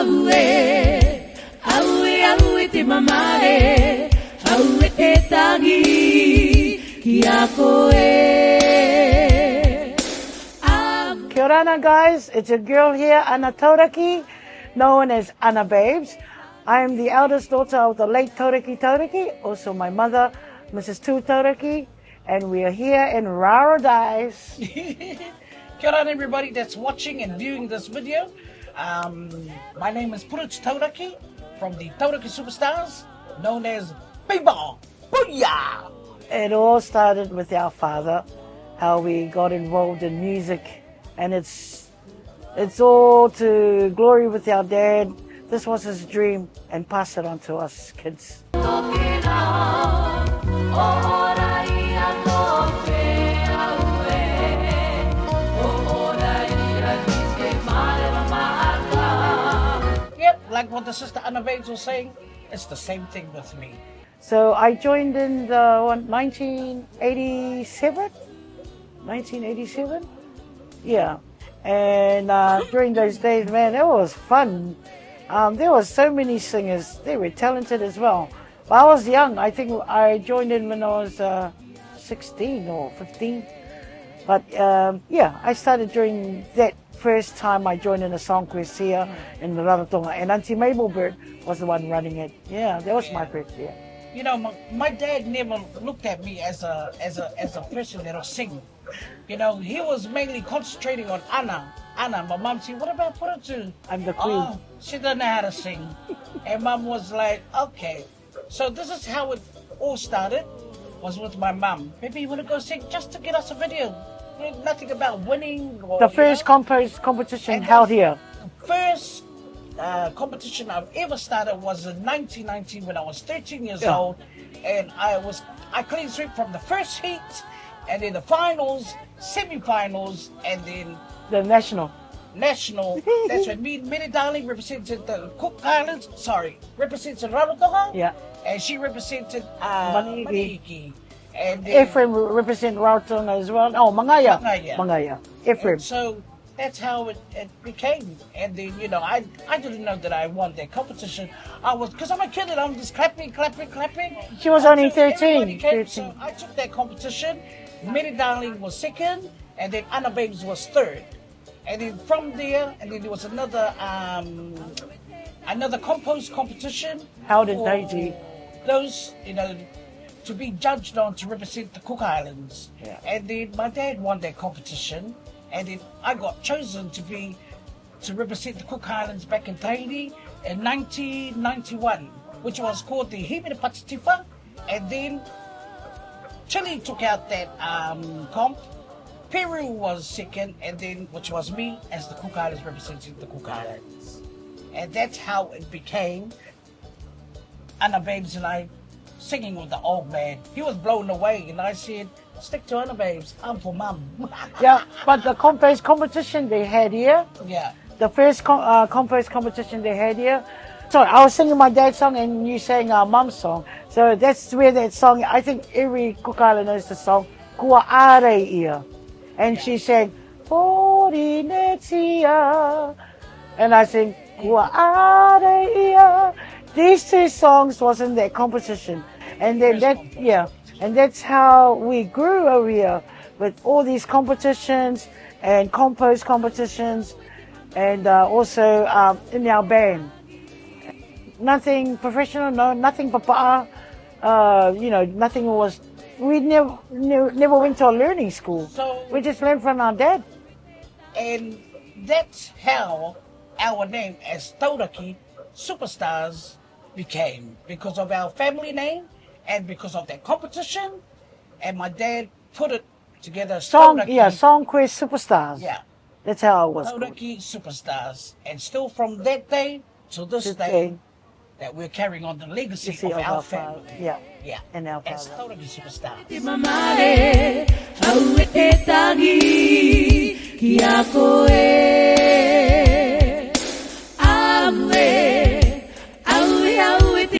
aue, aue, aue te mamare, aue te tangi, ki a koe. Kia ora, guys. It's a girl here, Ana Tauraki, known as Ana Babes. I am the eldest daughter of the late Tauraki, also my mother, Mrs. Tu Tauraki, and we are here in Paradise. Kia ora everybody that's watching and viewing this video. My name is Tauraki from the Tauraki Superstars, known as Biba. Booyah! It all started with our father, how we got involved in music, and it's all to glory with our dad. This was his dream, and pass it on to us kids. Yep, like what the sister Ana Babes was saying, it's the same thing with me. So I joined in the 1987? 1987? Yeah. And during those days, man, it was fun. There were so many singers. They were talented as well. But I was young. I think I joined in when I was 16 or 15. But yeah, I started during that first time I joined in a song quest here in Rarotonga. And Auntie Mabel Bird was the one running it. Yeah, that was my first year. You know, my dad never looked at me as a person that'll sing. You know, he was mainly concentrating on Ana. My mom said, what about Purutu? I'm the queen. Oh, she doesn't know how to sing. And mom was like, okay. So this is how it all started, was with my mom. Maybe you want to go sing just to get us a video. Nothing about winning. Or, the first competition held here. The first competition I've ever started was in 1990 when I was 13 years old. And I clean sweep from the first heat, and then the finals, semi-finals, and then the national. That's when Mary Darling represented the Cook Islands. Represented Rarotonga. Yeah. And she represented Meitaki. And then Ephraim represented Rarotonga as well. Oh, Mangaya. Ephraim. So that's how it became. And then, you know, I didn't know that I won that competition. Because I'm a kid and I'm just clapping. She was only 13. So I took that competition. Mary Darling was second, and then Ana Babes was third. And then from there, and then there was another compost competition. Held in Tahiti. Those, you know, to be judged on to represent the Cook Islands. Yeah. And then my dad won that competition, and then I got chosen to represent the Cook Islands back in Tahiti in 1991, which was called the Heimana. And then Chile took out that comp. Peru was second, and then which was me as the Cook Islands representing the Cook Islands. And that's how it became Ana Babes and I singing with the old man. He was blown away, and I said, stick to Ana Babes, I'm for mum. Yeah, but the compost competition they had here. Yeah. The first compost competition they had here. Sorry, I was singing my dad's song and you sang our mum's song. So that's where that song, I think every Cook Island knows the song, Kua Are Ia. And she sang, Porinetia. And I sing, Kua Are Ia. These two songs was in that competition. And then and that's how we grew over here with all these competitions and compost competitions and also in our band. Nothing professional, nothing papa. You know, nothing was. We never went to a learning school. So we just learned from our dad. And that's how our name as Tauraki Superstars became, because of our family name and because of that competition. And my dad put it together. Song quest Superstars. Yeah. That's how it was. Tauraki Superstars, and still from that day to this day, that we're carrying on the legacy of our family. Yeah. And our as father. Tauraki Superstars. Mamare, aue te tangi, ki a koe.